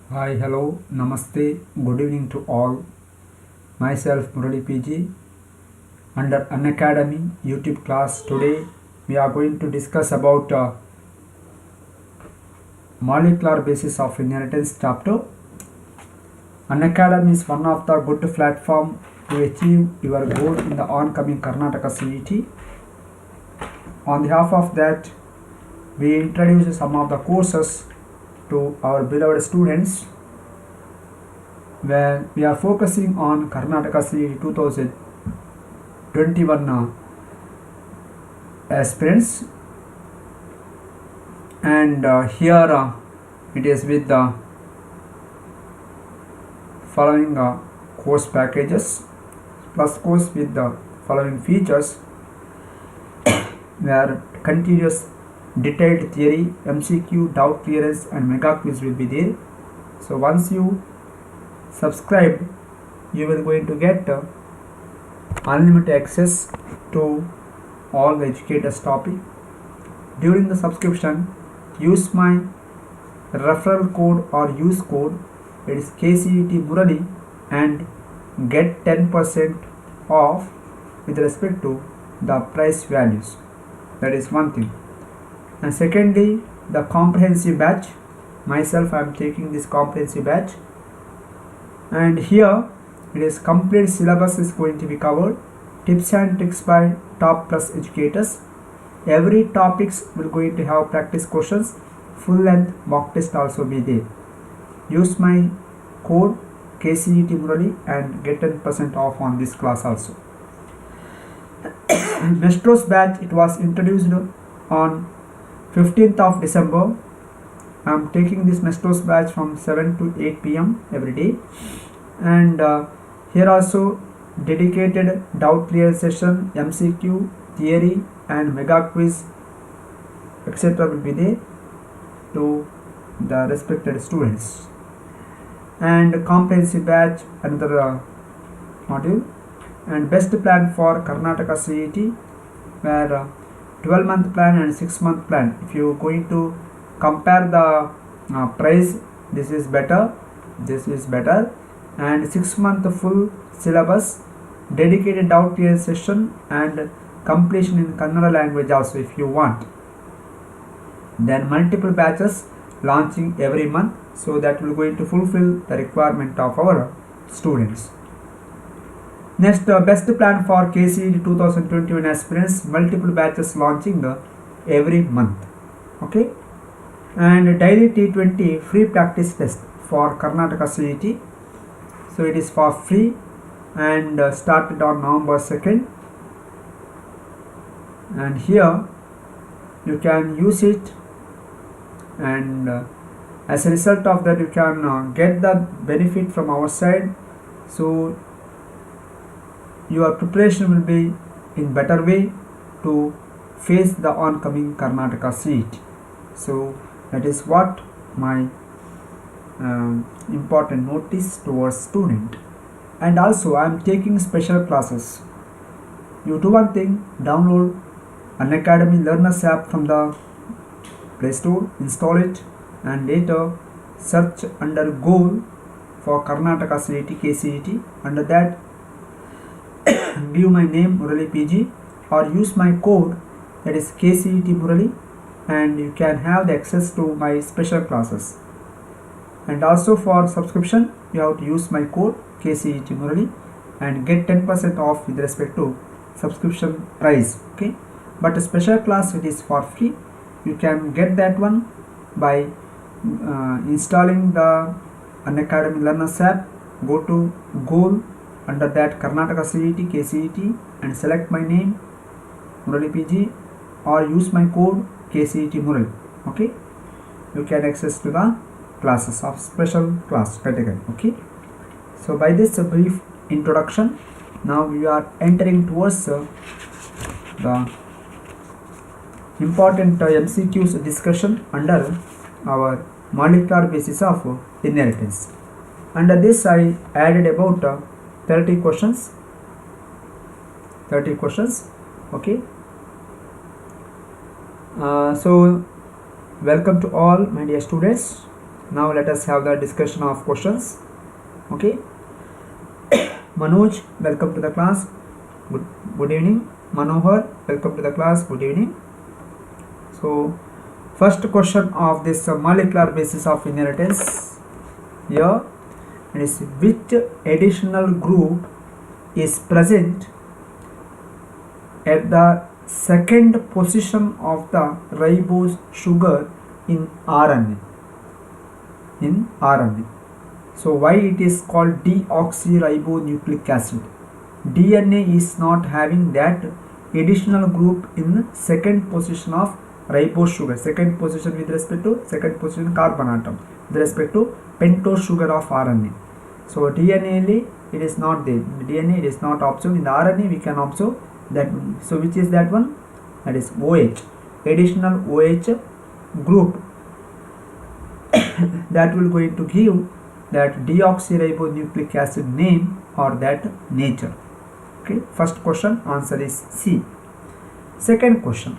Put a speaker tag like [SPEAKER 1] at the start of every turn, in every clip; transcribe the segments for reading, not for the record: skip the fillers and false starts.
[SPEAKER 1] Hi, hello, namaste, good evening to all. Myself Murali.P.G. under Unacademy YouTube class. Today we are going to discuss about molecular basis of inheritance chapter. Unacademy is one of the good platform to achieve your goal in the oncoming Karnataka CET. On behalf of that, we introduce some of the courses to our beloved students, where we are focusing on Karnataka CET 2021 aspirants, and here it is with the following course packages plus course with the following features, where continuous detailed theory, MCQ, doubt clearance and mega quiz will be there. So once you subscribe, you will going to get unlimited access to all the educators topic. During the subscription, use my referral code or use code, it is KCET Murali, and get 10% off with respect to the price values. That is one thing. And secondly, the comprehensive batch. Myself, I am taking this comprehensive batch, and here it is complete syllabus is going to be covered. Tips and tricks by top plus educators. Every topics will going to have practice questions, full length mock test also be there. Use my code KCET Murali and get 10% off on this class also. Mestros batch, it was introduced on 15th of December. I am taking this Mestros batch from 7 to 8 p.m. every day, and here also dedicated doubt clear session, MCQ, theory and mega quiz etc. will be there to the respected students. And comprehensive batch, another module, and best plan for Karnataka CET, where 12-month plan and 6-month plan. If you are going to compare the price, this is better, and 6-month full syllabus, dedicated doubt clear session and completion in Kannada language also if you want. Then multiple batches launching every month, so that will going to fulfill the requirement of our students. Next, best plan for KCET 2021 aspirants, multiple batches launching every month. Okay, and daily T20 free practice test for Karnataka CET. So it is for free and started on November 2nd. And here you can use it, and as a result of that you can get the benefit from our side. So your preparation will be in better way to face the oncoming Karnataka CET. So that is what my important notice towards student. And also I am taking special classes. You do one thing, download Unacademy Learners app from the Play Store, install it, and later search under goal for Karnataka CET KCET. Under that, give my name Murali.P.G or use my code, that is KCET Murali, and you can have the access to my special classes. And also for subscription, you have to use my code KCET Murali and get 10% off with respect to subscription price. Okay, but a special class, it is for free. You can get that one by installing the Unacademy Learners app. Go to goal, under that Karnataka CET KCET, and select my name Murali.P.G or use my code KCET Murali. Okay, you can access to the classes of special class category. Okay, so by this brief introduction, now we are entering towards the important MCQs discussion under our molecular basis of inheritance. Under this I added about 30 questions. Okay, so welcome to all my dear students. Now let us have the discussion of questions. Okay. Manoj, welcome to the class. Good evening. Manohar, welcome to the class. Good evening. So, first question of this molecular basis of inheritance here, it is which additional group is present at the second position of the ribose sugar in RNA. So why it is called deoxyribonucleic acid? DNA is not having that additional group in second position of ribose sugar, second position with respect to second position carbon atom with respect to pentose sugar of RNA. So DNA it is not there. DNA it is not observed. In the RNA we can observe that one. So which is that one? That is OH, additional OH group that will going to give that deoxyribonucleic acid name or that nature. Okay, first question answer is C. Second question,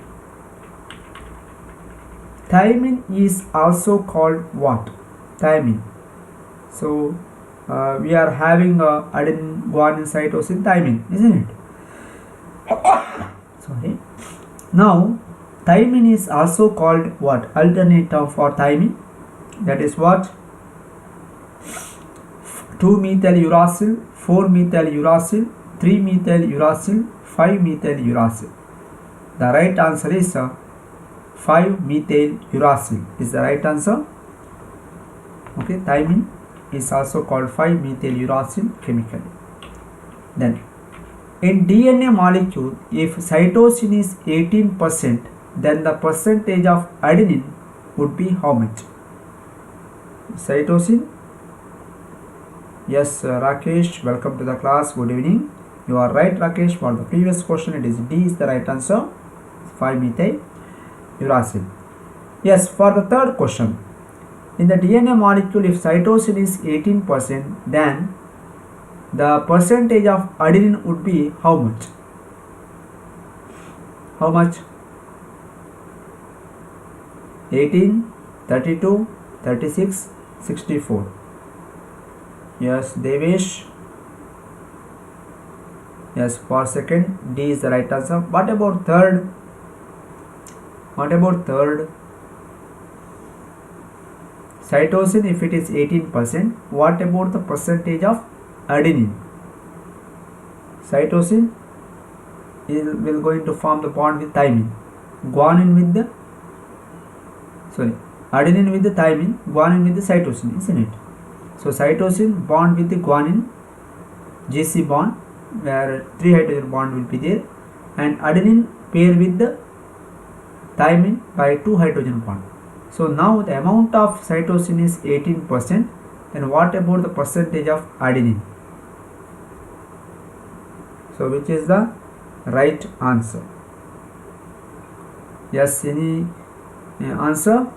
[SPEAKER 1] thymine is also called what? Thymine. So we are having adenine, guanine, cytosine, thymine, isn't it? Sorry. Now thymine is also called what? Alternate term for thymine, that is what? 2-methyl uracil, 4-methyl uracil, 3-methyl uracil, 5-methyl uracil. The right answer is 5-methyl uracil is the right answer. Okay, thymine is also called 5-methyl uracil chemically. Then in DNA molecule, if cytosine is 18%, then the percentage of adenine would be how much? Cytosine. Yes, Rakesh, welcome to the class. Good evening. You are right, Rakesh. For the previous question, it is D is the right answer. 5-methyl uracil. Yes, for the third question, in the DNA molecule, if cytosine is 18%, then the percentage of adenine would be how much? How much? 18, 32, 36, 64. Yes, Devesh. Yes, for second, D is the right answer. What about third? What about third? Cytosine, if it is 18%, what about the percentage of adenine? Cytosine will going to form the bond with thymine. Guanine with the adenine with the thymine, guanine with the cytosine, isn't it? So cytosine bond with the guanine, GC bond, where 3 hydrogen bond will be there, and adenine pair with the thymine by 2 hydrogen bond. So now the amount of cytosine is 18%, then what about the percentage of adenine? So which is the right answer? Yes, any answer?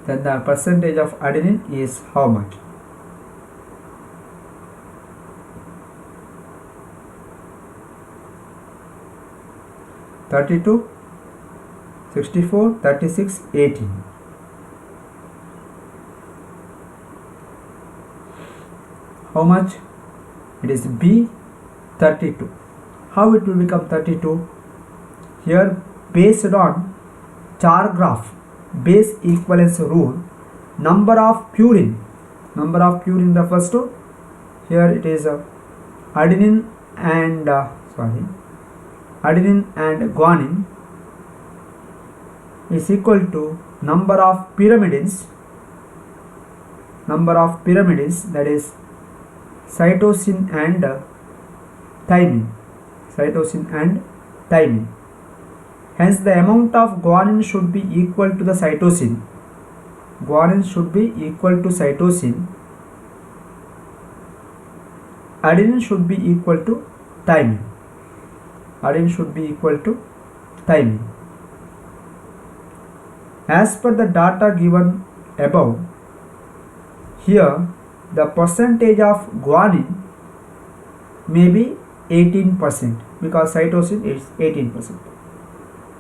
[SPEAKER 1] Then the percentage of adenine is how much? (32, 64, 36, 18). How much? It is B, 32. How it will become 32? Here, based on Chargaff base equivalence rule, number of purine refers to, here it is adenine and guanine is equal to number of pyrimidines, that is cytosine and thymine. Hence the amount of guanine should be equal to the cytosine. Adenine should be equal to thymine. As per the data given above, here the percentage of guanine may be 18% because cytosine is 18%.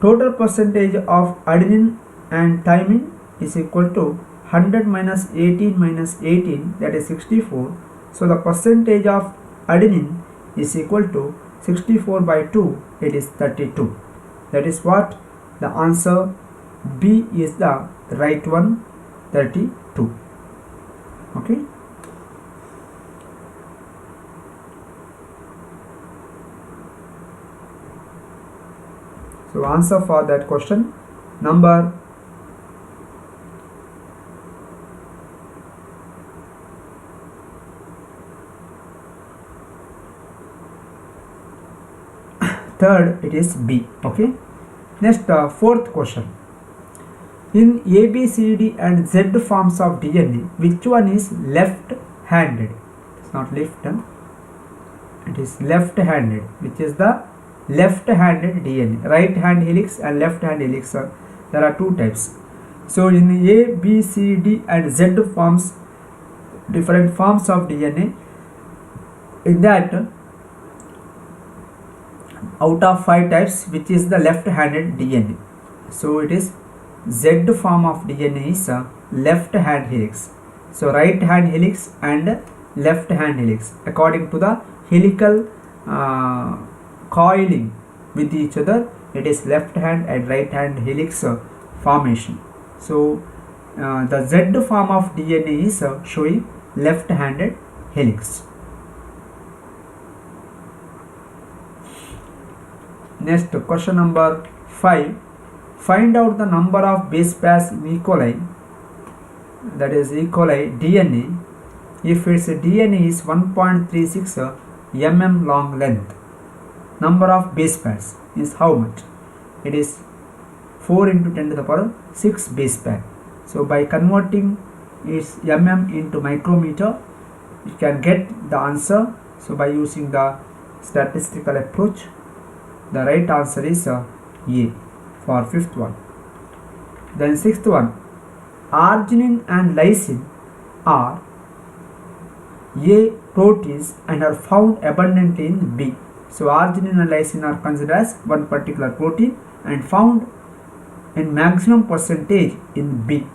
[SPEAKER 1] Total percentage of adenine and thymine is equal to 100 minus 18 minus 18, that is 64. So the percentage of adenine is equal to 64 by 2, it is 32. That is what the answer B is the right one, 32. Okay. So answer for that question number third, it is B. Okay. Next, fourth question. In A, B, C, D and Z forms of DNA, which one is left-handed? It's not left, it is left-handed, which is the left-handed DNA. Right-hand helix and left-hand helix, there are two types. So in A, B, C, D and Z forms, different forms of DNA, in that out of 5 types, which is the left-handed DNA. So it is Z form of DNA is left-hand helix. So right-hand helix and left-hand helix, according to the helical coiling with each other, it is left-hand and right-hand helix formation. So the Z form of DNA is showing left-handed helix. Next, question number 5. Find out the number of base pairs in E. coli, that is E. coli DNA, if its DNA is 1.36 mm long length. Number of base pairs is how much? It is 4 into 10 to the power 6 base pair. So by converting its mm into micrometer, you can get the answer. So by using the statistical approach, the right answer is A for fifth one. Then sixth one, arginine and lysine are A proteins and are found abundantly in B. So arginine and lysine are considered as one particular protein and found in maximum percentage in B.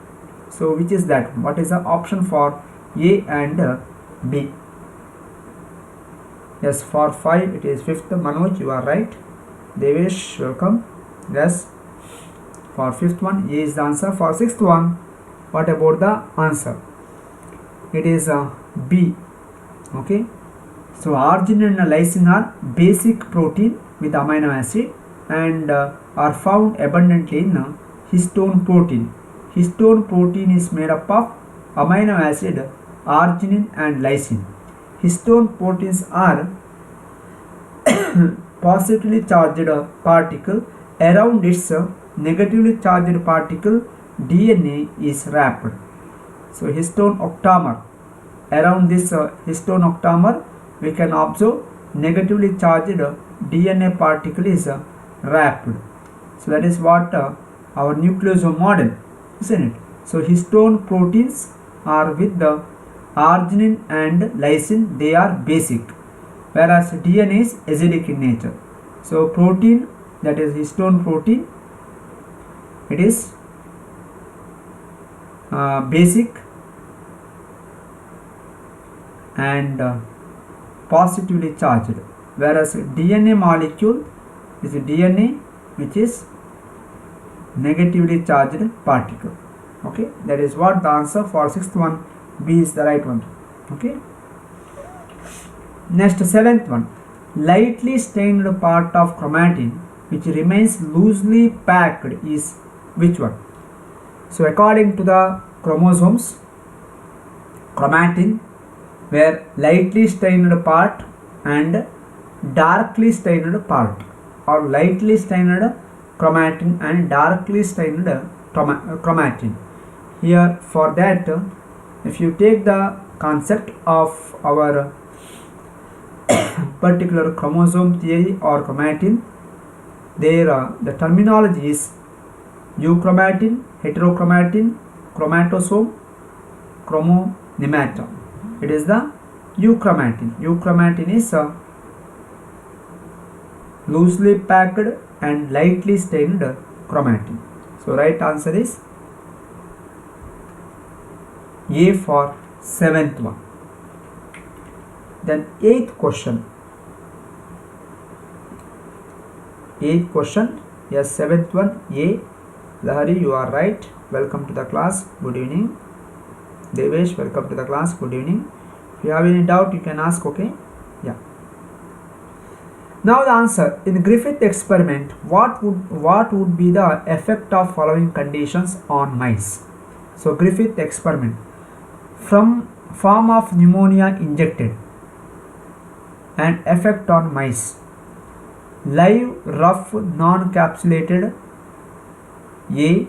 [SPEAKER 1] So which is that? What is the option for A and B? Yes, for 5 it is fifth. Manoj, you are right. Devesh, welcome. Yes, for fifth one A is the answer. For sixth one, what about the answer? It is B. Okay. So arginine and lysine are basic protein with amino acid and are found abundantly in histone protein. Histone protein is made up of amino acid arginine and lysine. Histone proteins are positively charged particle. Around its negatively charged particle, DNA is wrapped. So histone octamer, around this histone octamer, we can observe negatively charged DNA particle is wrapped. So that is what our nucleosome model, isn't it? So histone proteins are with the arginine and lysine, they are basic, whereas DNA is acidic in nature. So protein, that is histone protein, it is basic and positively charged, whereas DNA molecule is a DNA which is negatively charged particle. Okay, that is what the answer for sixth one, B is the right one. Okay. Next, seventh one, lightly stained part of chromatin which remains loosely packed is which one? So according to the chromosomes, chromatin were lightly stained part and darkly stained part, or lightly stained chromatin and darkly stained chromatin. Here for that, if you take the concept of our particular chromosome theory or chromatin, there the terminology is euchromatin, heterochromatin, chromatosome, chromonemata. It is the euchromatin. Euchromatin is loosely packed and lightly stained chromatin. So right answer is A for 7th one. Then 8th question. 8th question. Yes, 7th one A. Lahari, you are right. Welcome to the class. Good evening. Devesh, welcome to the class. Good evening. If you have any doubt, you can ask. Okay. Yeah. Now the answer. In the Griffith experiment, what would be the effect of following conditions on mice? So Griffith experiment. From form of pneumonia injected and effect on mice. Live, rough, non-capsulated A.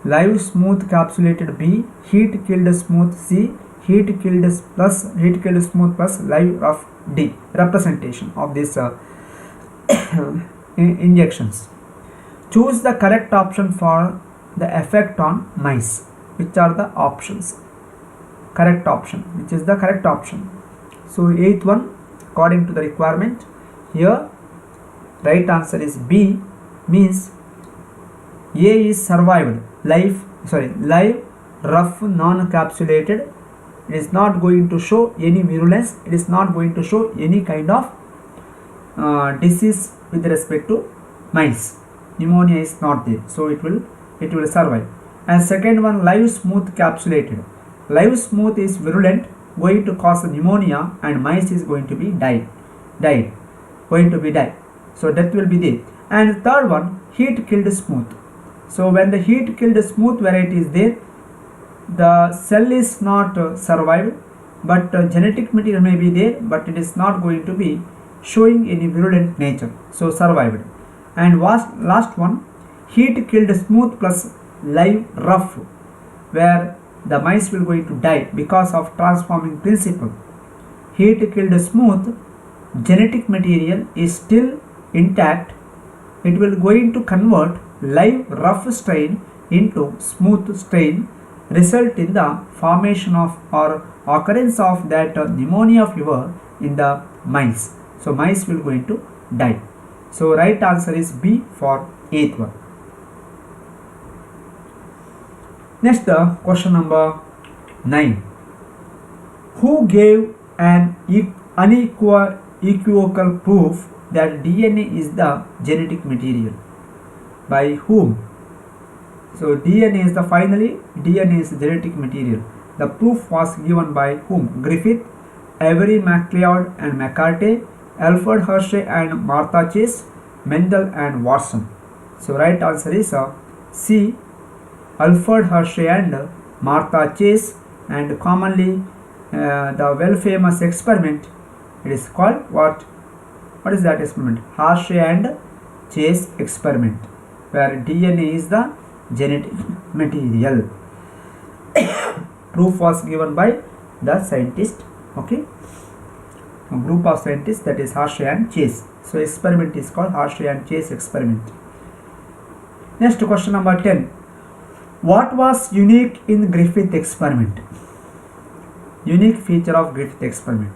[SPEAKER 1] Live, smooth, capsulated B. Heat killed smooth C. Heat killed smooth plus live, rough D. Representation of these injections. Choose the correct option for the effect on mice. Which are the options? Correct option. Which is the correct option? So 8th one, according to the requirement. Here right answer is B, means A is survived. Live, rough, non-capsulated. It is not going to show any virulence. It is not going to show any kind of disease with respect to mice. Pneumonia is not there, so it will survive. And second one, live, smooth, capsulated. Live smooth is virulent, going to cause pneumonia, and mice is going to be died. So death will be there. And third one, heat killed smooth. So when the heat killed smooth variety is there, the cell is not survived, but genetic material may be there, but it is not going to be showing any virulent nature. So survived. And last one, heat killed smooth plus live rough, where the mice will going to die because of transforming principle. Heat killed smooth, genetic material is still intact. It will going to convert live rough strain into smooth strain, result in the formation of or occurrence of that pneumonia fever in the mice. So mice will going to die. So right answer is B for 8th one. Next, question number 9. Who gave an unequivocal proof that DNA is the genetic material? By whom? So DNA is the genetic material. The proof was given by whom? Griffith, Avery, MacLeod and McCarthy, Alfred Hershey and Martha Chase, Mendel and Watson. So right answer is C. Alfred Hershey and Martha Chase, and commonly the well famous experiment, it is called what is that experiment? Hershey and Chase experiment, where DNA is the genetic material. Proof was given by the scientist, okay, a group of scientists, that is Hershey and Chase. So experiment is called Hershey and Chase experiment. Next, question number 10. What was unique in Griffith experiment? Unique feature of Griffith experiment.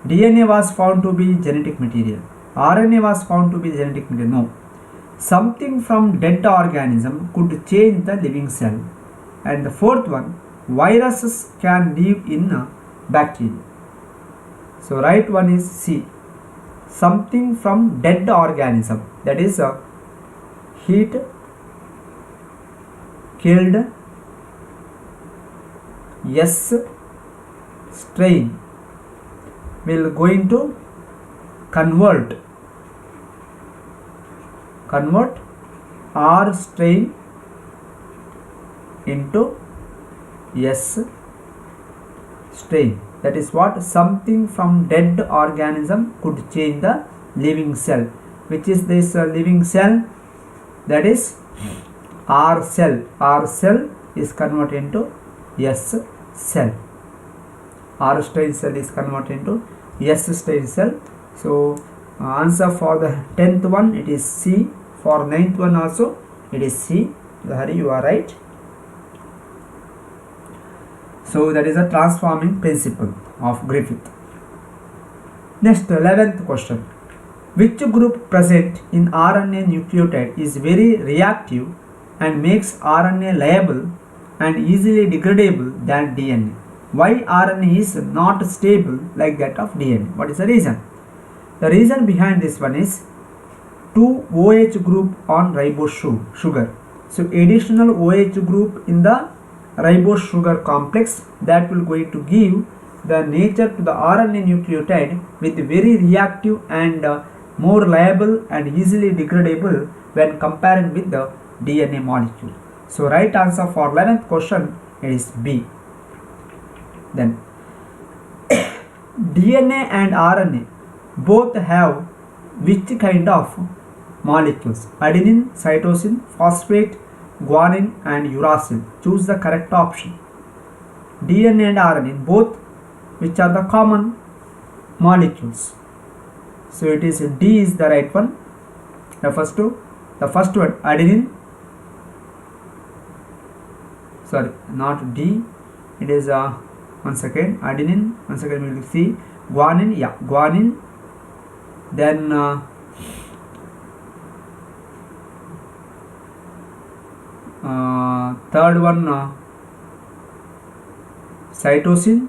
[SPEAKER 1] DNA was found to be genetic material. RNA was found to be genetic material. No. Something from dead organism could change the living cell. And the fourth one, viruses can live in bacteria. So right one is C. Something from dead organism, that is heat killed S strain will going to convert R strain into S strain. That is what? Something from dead organism could change the living cell. Which is this living cell? That is R cell. R cell is converted into S cell. R strain cell is converted into S strain cell. So answer for the 10th one, it is C. For 9th one also It is C. Hari, you are right. So that is a transforming principle of Griffith. Next, 11th question. Which group present in RNA nucleotide is very reactive and makes RNA liable and easily degradable than DNA? Why RNA is not stable like that of DNA? What is the reason? The reason behind this one is 2 OH group on ribose sugar. So additional OH group in the ribose sugar complex, that will going to give the nature to the RNA nucleotide with very reactive and more liable and easily degradable when comparing with the DNA molecule. So right answer for 11th question is B. Then DNA and RNA both have which kind of molecules? Adenine, cytosine, phosphate, guanine and uracil. Choose the correct option. DNA and RNA both which are the common molecules. So it is D is the right one. The first one adenine. Sorry, not D. It is one second, adenine. One second, we will see guanine. Yeah, guanine. Then third one cytosine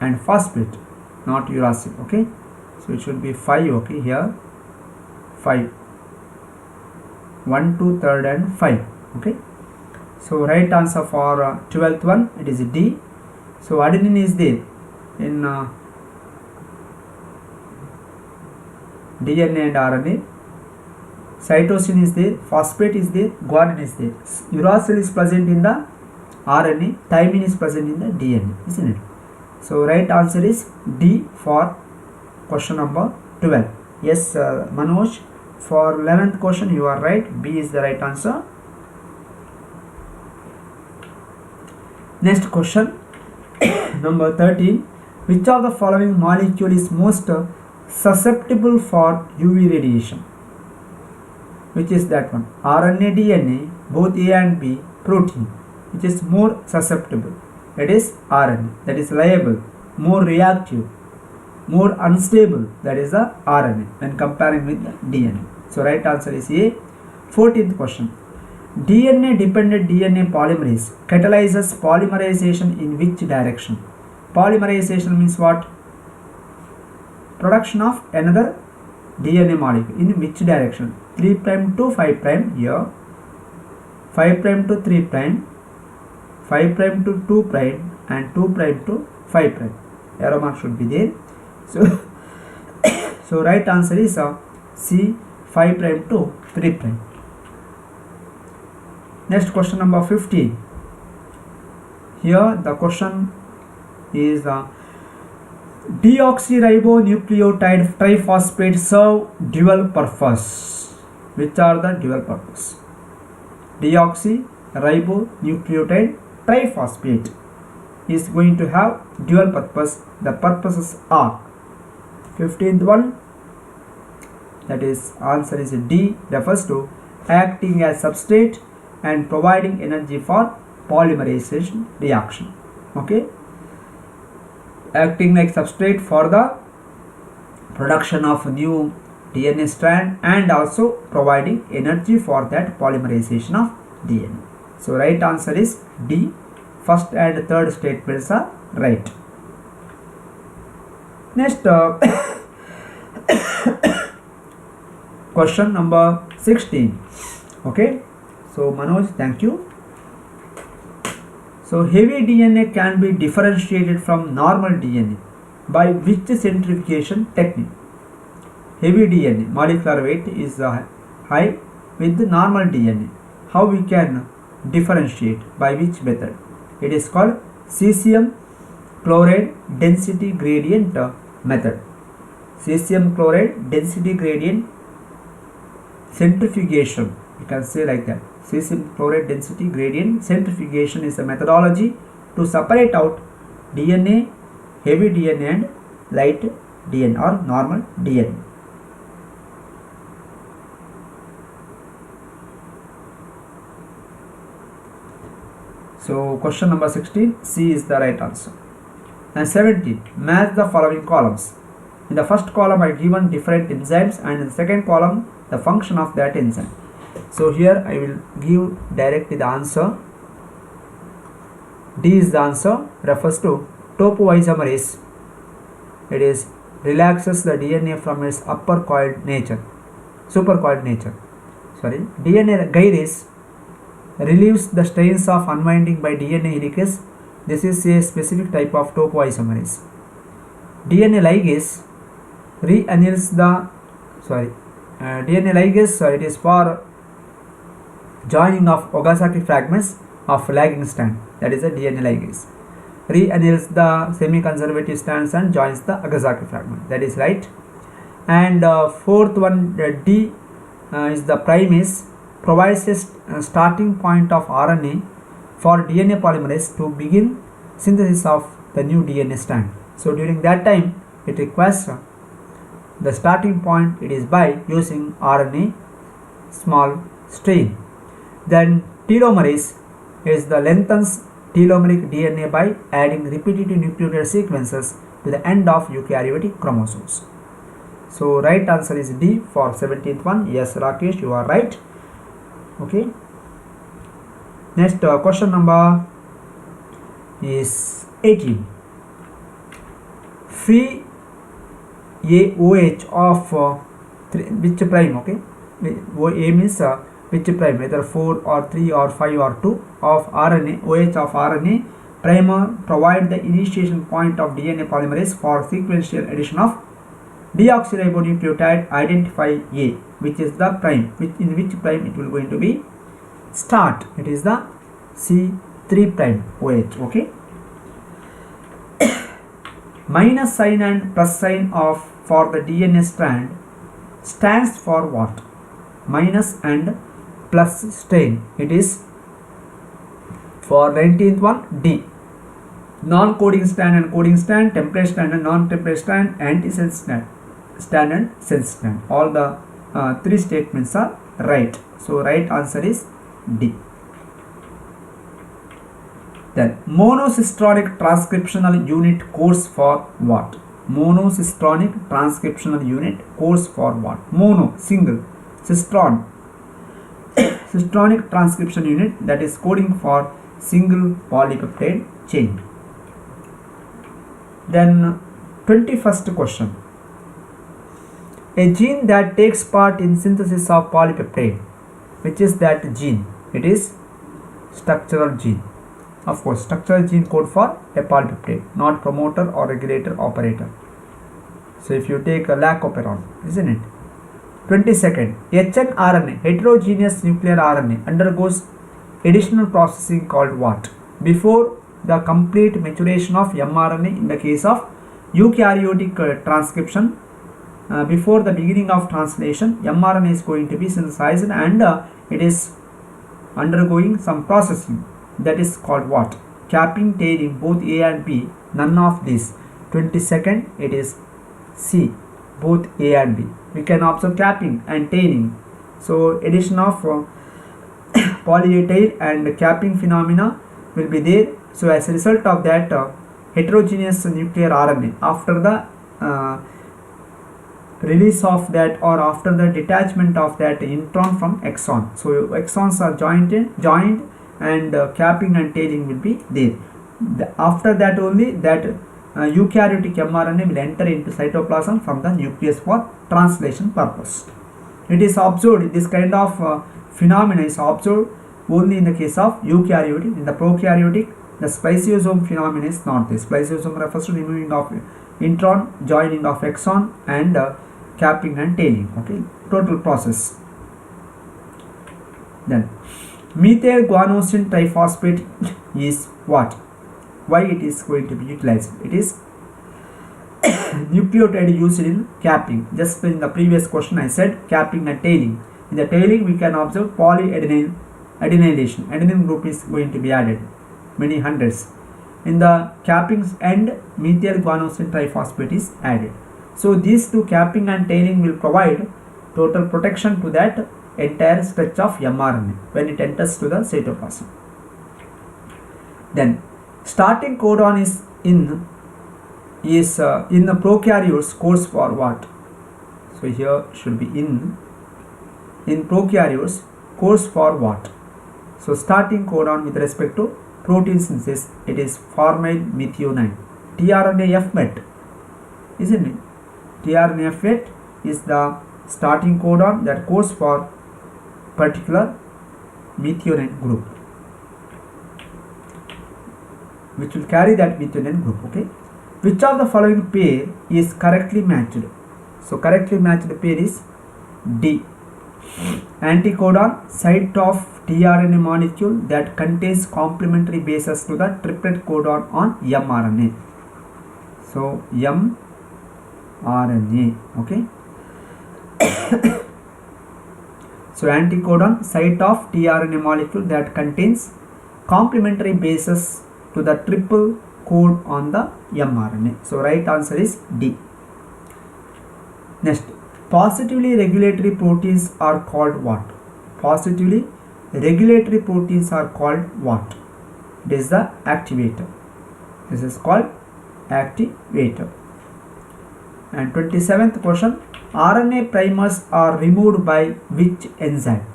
[SPEAKER 1] and phosphate, not uracil. Okay, so it should be 5. Okay, here 5, 1, 2, 3rd and 5. Okay, so right answer for 12th one, it is D. So adenine is there in DNA and RNA, cytosine is there, phosphate is there, guanine is there, uracil is present in the RNA, thymine is present in the DNA, isn't it? So right answer is D for question number 12. Yes, Manoj, for 11th question you are right. B is the right answer. Next question, number 13. Which of the following molecule is most susceptible for UV radiation? Which is that one? RNA, DNA, both A and B, protein. Which is more susceptible? That is RNA. That is liable, more reactive, more unstable. That is the RNA when comparing with the DNA. So right answer is A. 14th question. DNA dependent DNA polymerase catalyzes polymerization in which direction? Polymerization means what? Production of another DNA molecule. In which direction? 3' to 5' here, 5' to 3', 5' to 2' and 2' to 5'. Arrow mark should be there. So right answer is C, 5' to 3'. Next question number 15. Here the question is Deoxyribonucleotide triphosphate serve dual purpose. Which are the dual purpose? Deoxyribonucleotide triphosphate is going to have dual purpose. The purposes are 15th one, that is answer is D, refers to acting as substrate and providing energy for polymerization reaction. Okay, acting like substrate for the production of new DNA strand and also providing energy for that polymerization of DNA. So right answer is D. First and third statements are right. Next question number 16. Okay, so Manoj, thank you. So heavy DNA can be differentiated from normal DNA by which centrifugation technique? Heavy DNA molecular weight is high with the normal DNA. How we can differentiate? By which method? It is called cesium chloride density gradient method. Cesium chloride density gradient centrifugation, you can say like that. Cesium chloride density gradient centrifugation is a methodology to separate out DNA, heavy DNA and light DNA or normal DNA. So question number 16, C is the right answer. And 17, match the following columns. In the first column I given different enzymes, and in the second column the function of that enzyme. So here I will give directly the answer. D is the answer, refers to topoisomerase. It is relaxes the DNA from its supercoiled nature. DNA gyrase relieves the strains of unwinding by DNA helicase. This is a specific type of topoisomerase. DNA ligase reanneals the DNA ligase it is for joining of Ogasaki fragments of lagging strand, that is a DNA ligase. Reanneals the semi-conservative strands and joins the Ogasaki fragment, that is right. And fourth one, D is the primase, provides a starting point of RNA for DNA polymerase to begin synthesis of the new DNA strand. So during that time it requires the starting point, it is by using RNA small strain. Then telomerase is the lengthens telomeric DNA by adding repetitive nucleotide sequences to the end of eukaryotic chromosomes. So right answer is D for 17th one. Yes, Rakesh, you are right. Okay. Next question number is 18. Free a OH of which prime? Okay, A means which prime, whether 4 or 3 or 5 or 2 of RNA, OH of RNA primer provide the initiation point of DNA polymerase for sequential addition of deoxyribonucleotide. Identify A, which is the prime, in which prime it will going to be start. It is the C3 prime OH. Okay. Minus sign and plus sign of for the DNA strand stands for what? Minus and plus strain. It is for 19th one, D. Non-coding strand and coding strand, template strand and non-template strand, anti-sense strand and sense strand. All the three statements are right. So right answer is D. Then monocystronic transcriptional unit codes for what? Monocystronic transcriptional unit codes for what? Mono, single, cystron, cystronic transcription unit, that is coding for single polypeptide chain. Then 21st question. A gene that takes part in synthesis of polypeptide. Which is that gene? It is structural gene. Of course, structural gene code for a polypeptide, not promoter or regulator operator. So if you take a lacoperon, isn't it? 22nd, hnRNA, heterogeneous nuclear RNA, undergoes additional processing called what? Before the complete maturation of mRNA in the case of eukaryotic transcription, before the beginning of translation, mRNA is going to be synthesized and it is undergoing some processing. That is called what? Capping, tailing, both A and B. None of this. 22nd, it is C, both A and B. We can observe capping and tailing. So addition of poly A tail and capping phenomena will be there. So as a result of that, heterogeneous nuclear RNA, after the release of that or after the detachment of that intron from exon. So exons are joined and capping and tailing will be there. After that only that eukaryotic mRNA will enter into cytoplasm from the nucleus for translation purpose. It is observed, this kind of phenomena is observed only in the case of eukaryotic. In the prokaryotic, the spliceosome phenomena is not there. Spliceosome refers to removing of intron, joining of exon and capping and tailing. Okay, total process. Then methyl guanosine triphosphate is what? Why it is going to be utilized? It is nucleotide used in capping. Just in the previous question I said capping and tailing. In the tailing we can observe polyadenylation. Adenine group is going to be added, many hundreds. In the cappings end, methyl guanosine triphosphate is added. So these two, capping and tailing, will provide total protection to that entire stretch of mRNA when it enters to the cytoplasm. Then starting codon is in the prokaryotes codes for what? So here should be in prokaryotes codes for what? So starting codon with respect to protein synthesis, it is formyl methionine. tRNA F-met, isn't it? tRNA F-met is the starting codon that codes for particular methionine group, which will carry that methionine group. Okay. Which of the following pair is correctly matched? So correctly matched pair is D. Anticodon site of tRNA molecule that contains complementary bases to the triplet codon on mRNA. So mRNA. Okay. So anticodon site of tRNA molecule that contains complementary bases to the triple code on the mRNA. So right answer is D. Next, positively regulatory proteins are called what? Positively regulatory proteins are called what? This is the activator. This is called activator. And 27th question, RNA primers are removed by which enzyme?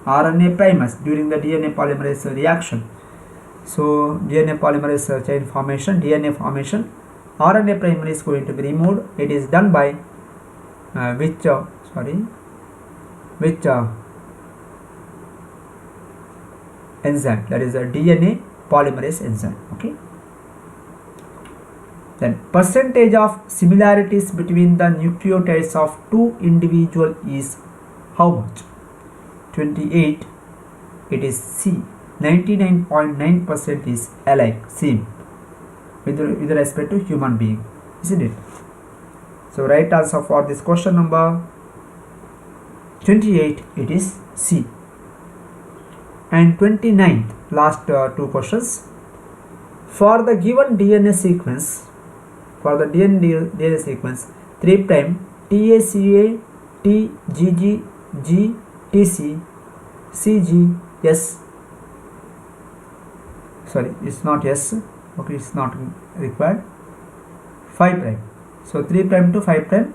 [SPEAKER 1] RNA primers during the DNA polymerase reaction. So DNA polymerase chain formation, DNA formation, RNA primer is going to be removed. It is done by which enzyme? That is a DNA polymerase enzyme. Okay. Then percentage of similarities between the nucleotides of two individuals is how much? 28. It is C. 99.9% is alike, same with respect to human being, isn't it? So right answer for this question number 28, it is C. And 29th, last two questions. For the given DNA sequence, 3' TACATGGGTC CGES. Sorry, it's not S. Okay, it's not required. 5'. So 3' to 5'.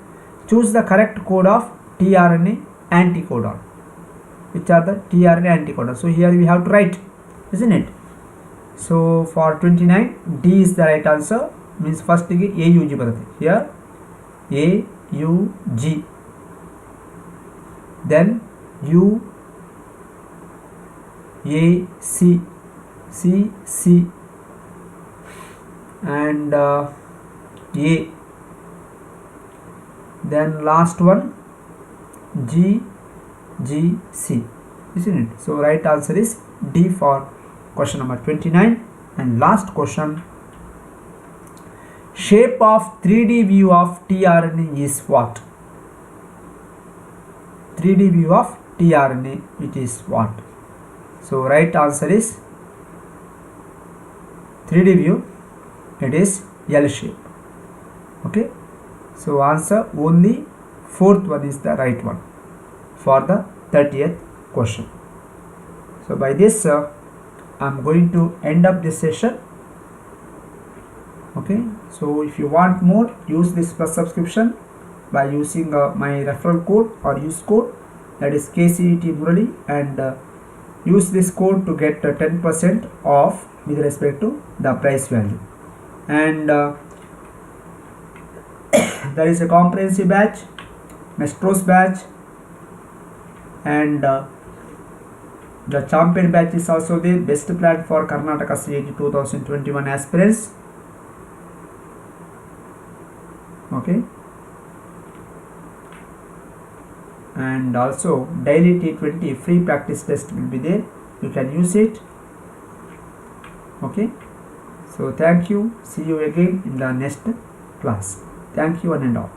[SPEAKER 1] Choose the correct code of tRNA anticodon. Which are the tRNA anticodon? So here we have to write, isn't it? So for 29, D is the right answer. Means first thing AUG barate. Here AUG. Then UAC. CC and A. Then last one GGC, isn't it? So right answer is D for question number 29. And last question, shape of 3D view of tRNA is what? 3D view of tRNA, it is what? So right answer is 3D view, it is L shape. Okay. So answer only fourth one is the right one for the 30th question. So by this I am going to end up this session. Okay. So if you want more, use this plus subscription by using my referral code or use code, that is KCET Murali, and use this code to get 10% off with respect to the price value. And there is a comprehensive batch, Mestros batch, and the champion batch is also there, best plan for Karnataka CET 2021 aspirants. Okay. And also daily T20 free practice test will be there, you can use it. Okay. So thank you, see you again in the next class. Thank you one and all.